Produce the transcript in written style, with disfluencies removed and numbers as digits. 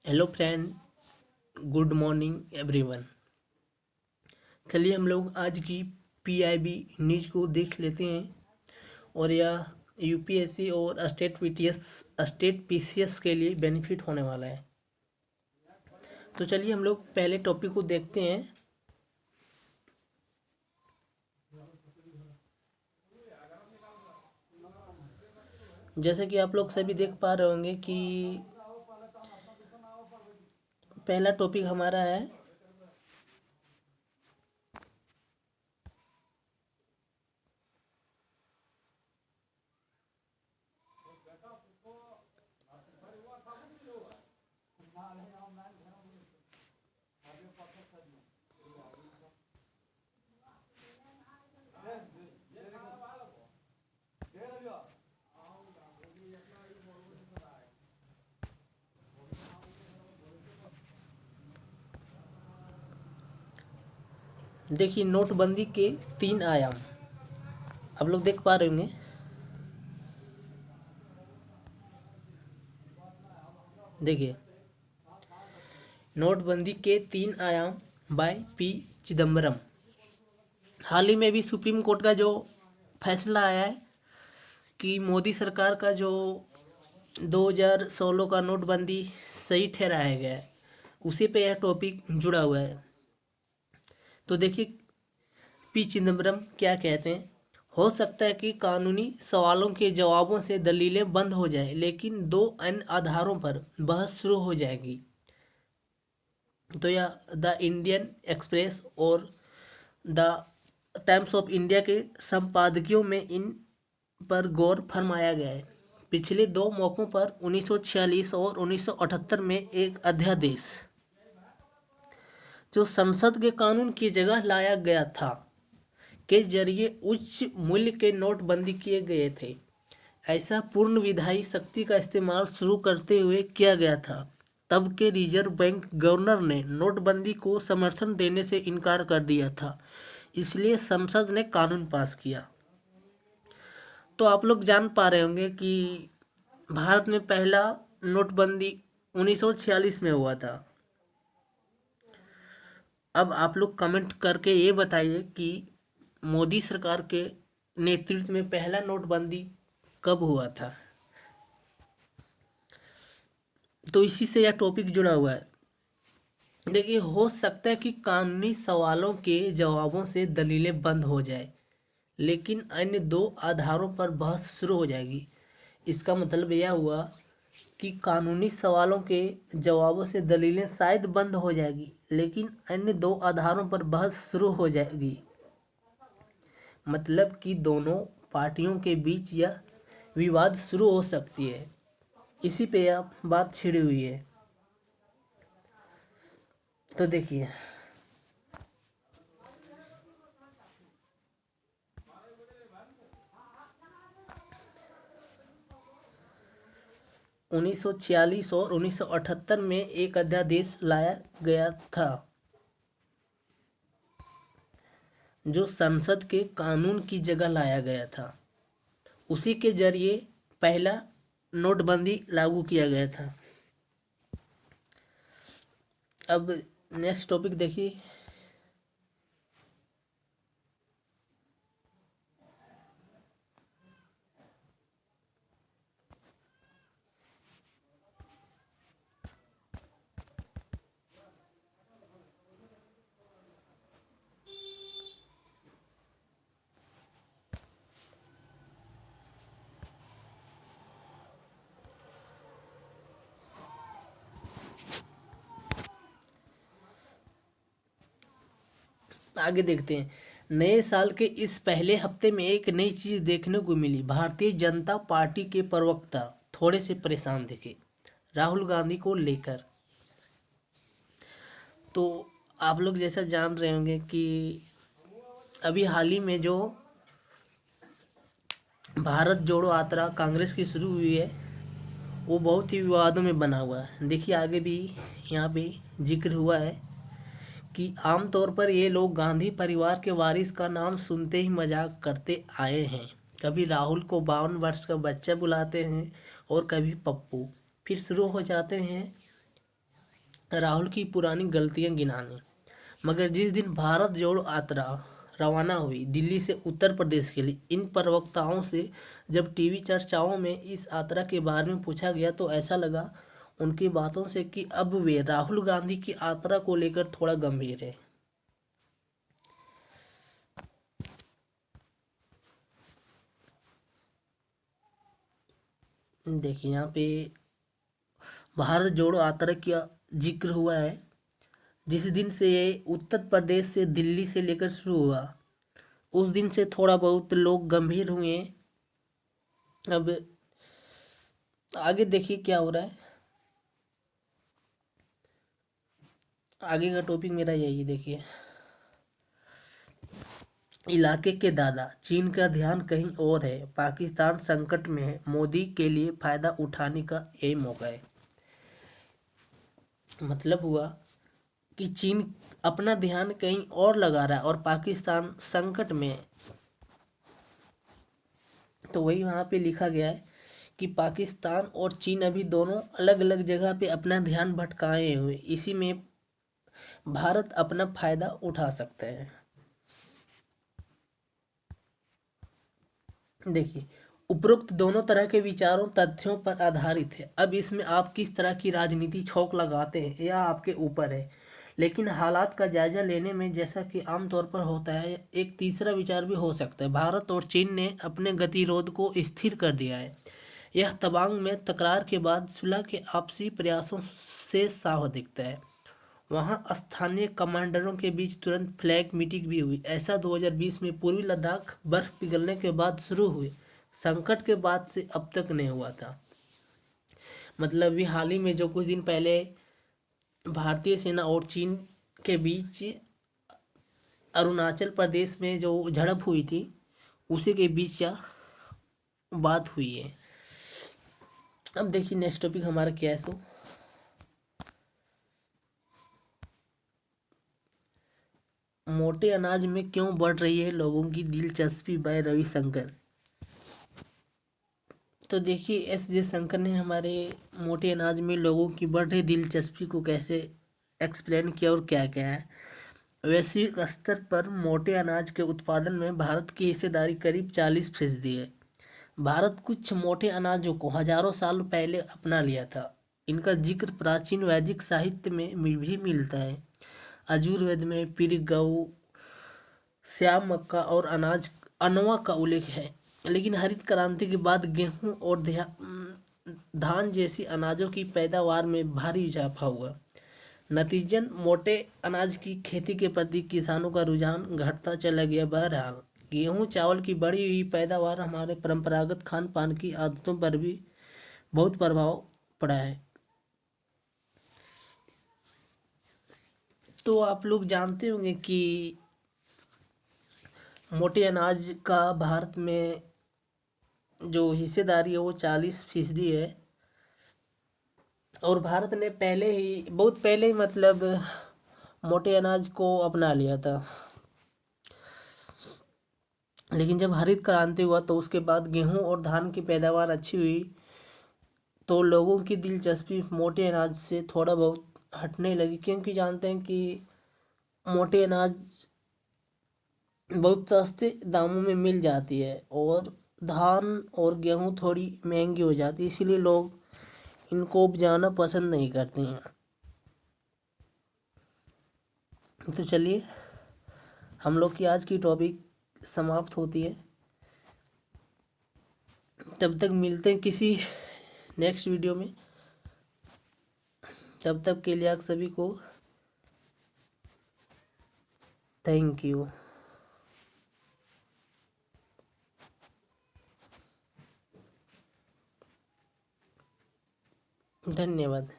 Hello friend, good morning everyone. चलिए हम लोग आज की पीआईबी न्यूज़ को देख लेते हैं और यह यूपीएससी और स्टेट पीसीएस के लिए बेनिफिट होने वाला है। तो चलिए हम लोग पहले टॉपिक को देखते हैं। जैसे कि आप लोग सभी देख पा रहे होंगे कि पहला टॉपिक हमारा है देखिए नोटबंदी के 3 आयाम आप लोग देख पा रहे होंगे। देखिए नोटबंदी के 3 आयाम बाय पी चिदम्बरम। हाल ही में भी सुप्रीम कोर्ट का जो फैसला आया है कि मोदी सरकार का जो 2016 का नोटबंदी सही ठहराया गया है, उसी पे यह टॉपिक जुड़ा हुआ है। तो देखिए पी चिदम्बरम क्या कहते हैं। हो सकता है कि कानूनी सवालों के जवाबों से दलीलें बंद हो जाए, लेकिन 2 अन्य आधारों पर बहस शुरू हो जाएगी। तो यह द इंडियन एक्सप्रेस और द टाइम्स ऑफ इंडिया के संपादकीयों में इन पर गौर फरमाया गया है। पिछले 2 मौकों पर 1946 और 1978 में एक अध्यादेश जो संसद के कानून की जगह लाया गया था के जरिए उच्च मूल्य के नोट बंदी किए गए थे। ऐसा पूर्ण विधायी शक्ति का इस्तेमाल शुरू करते हुए किया गया था। तब के रिजर्व बैंक गवर्नर ने नोटबंदी को समर्थन देने से इनकार कर दिया था, इसलिए संसद ने कानून पास किया। तो आप लोग जान पा रहे होंगे कि भारत में पहला नोटबंदी 1946 में हुआ था। अब आप लोग कमेंट करके ये बताइए कि मोदी सरकार के नेतृत्व में पहला नोटबंदी कब हुआ था। तो इसी से यह टॉपिक जुड़ा हुआ है। देखिए हो सकता है कि कानूनी सवालों के जवाबों से दलीलें बंद हो जाए, लेकिन अन्य 2 आधारों पर बहस शुरू हो जाएगी। इसका मतलब यह हुआ कि कानूनी सवालों के जवाबों से दलीलें शायद बंद हो जाएगी, लेकिन अन्य 2 आधारों पर बहस शुरू हो जाएगी। मतलब कि दोनों पार्टियों के बीच यह विवाद शुरू हो सकती है। इसी पे यह बात छिड़ी हुई है। तो देखिए 1946 और 1978 में एक अध्यादेश लाया गया था जो संसद के कानून की जगह लाया गया था। उसी के जरिए पहला नोटबंदी लागू किया गया था। अब नेक्स्ट टॉपिक देखिए। आगे देखते हैं। नए साल के इस पहले हफ्ते में एक नई चीज देखने को मिली। भारतीय जनता पार्टी के प्रवक्ता थोड़े से परेशान दिखे राहुल गांधी को लेकर। तो आप लोग जैसा जान रहे होंगे कि अभी हाल ही में जो भारत जोड़ो यात्रा कांग्रेस की शुरू हुई है, वो बहुत ही विवादों में बना हुआ है। देखिए आगे भी यहाँ पे जिक्र हुआ है कि आमतौर पर ये लोग गांधी परिवार के वारिस का नाम सुनते ही मजाक करते आए हैं। कभी राहुल को 52 वर्ष का बच्चा बुलाते हैं और कभी पप्पू। फिर शुरू हो जाते हैं राहुल की पुरानी गलतियां गिनाने। मगर जिस दिन भारत जोड़ो यात्रा रवाना हुई दिल्ली से उत्तर प्रदेश के लिए, इन प्रवक्ताओं से जब टीवी चर्चाओं में इस यात्रा के बारे में पूछा गया तो ऐसा लगा उनकी बातों से कि अब वे राहुल गांधी की यात्रा को लेकर थोड़ा गंभीर है। देखिए यहाँ पे भारत जोड़ो यात्रा का जिक्र हुआ है। जिस दिन से ये उत्तर प्रदेश से दिल्ली से लेकर शुरू हुआ, उस दिन से थोड़ा बहुत लोग गंभीर हुए हैं। अब आगे देखिए क्या हो रहा है। आगे का टॉपिक मेरा यही देखिए। इलाके के दादा, चीन का ध्यान कहीं और है, पाकिस्तान संकट में है, मोदी के लिए फायदा उठाने का यही मौका है। मतलब हुआ कि चीन अपना ध्यान कहीं और लगा रहा है और पाकिस्तान संकट में है। तो वही वहाँ पे लिखा गया है कि पाकिस्तान और चीन अभी दोनों अलग अलग जगह पे अपना ध्यान भटकाए हुए, इसी में भारत अपना फायदा उठा सकता है। देखिए, उपरोक्त दोनों तरह के विचारों तथ्यों पर आधारित है। अब इसमें आप किस तरह की राजनीति छौक लगाते हैं यह आपके ऊपर है, लेकिन हालात का जायजा लेने में जैसा कि आमतौर पर होता है, एक तीसरा विचार भी हो सकता है। भारत और चीन ने अपने गतिरोध को स्थिर कर दिया है। यह तवांग में तकरार के बाद सुलह के आपसी प्रयासों से साफ दिखता है। वहाँ स्थानीय कमांडरों के बीच तुरंत फ्लैग मीटिंग भी हुई। ऐसा 2020 में पूर्वी लद्दाख बर्फ पिघलने के बाद शुरू हुए संकट के बाद से अब तक नहीं हुआ था। मतलब भी हाल ही में जो कुछ दिन पहले भारतीय सेना और चीन के बीच अरुणाचल प्रदेश में जो झड़प हुई थी, उसी के बीच यह बात हुई है। अब देखिए नेक्स्ट टॉपिक हमारा क्या है। सो मोटे अनाज में क्यों बढ़ रही है लोगों की दिलचस्पी, बाय रविशंकर। तो देखिए एस जे शंकर ने हमारे मोटे अनाज में लोगों की बढ़ रही दिलचस्पी को कैसे एक्सप्लेन किया और क्या क्या है। वैश्विक स्तर पर मोटे अनाज के उत्पादन में भारत की हिस्सेदारी करीब 40% है। भारत कुछ मोटे अनाजों को हजारों साल पहले अपना लिया था। इनका जिक्र प्राचीन वैदिक साहित्य में भी मिलता है। आयुर्वेद में पीर गऊ, श्याम मक्का और अनाज अनवा का उल्लेख है। लेकिन हरित क्रांति के बाद गेहूं और धान जैसी अनाजों की पैदावार में भारी इजाफा हुआ। नतीजन मोटे अनाज की खेती के प्रति किसानों का रुझान घटता चला गया। बहरहाल गेहूं चावल की बढ़ी हुई पैदावार हमारे परंपरागत खान पान की आदतों पर भी बहुत प्रभाव पड़ा है। तो आप लोग जानते होंगे कि मोटे अनाज का भारत में जो हिस्सेदारी है वो 40% है। और भारत ने पहले ही बहुत पहले ही मतलब मोटे अनाज को अपना लिया था। लेकिन जब हरित क्रांति हुआ तो उसके बाद गेहूं और धान की पैदावार अच्छी हुई, तो लोगों की दिलचस्पी मोटे अनाज से थोड़ा बहुत हटने लगी, क्योंकि जानते हैं कि मोटे अनाज बहुत सस्ते दामों में मिल जाती है और धान और गेहूं थोड़ी महंगी हो जाती है, इसीलिए लोग इनको उपजाना पसंद नहीं करते हैं। तो चलिए हम लोग की आज की टॉपिक समाप्त होती है। तब तक मिलते हैं किसी नेक्स्ट वीडियो में। तब तक के लिए आप सभी को थैंक यू, धन्यवाद।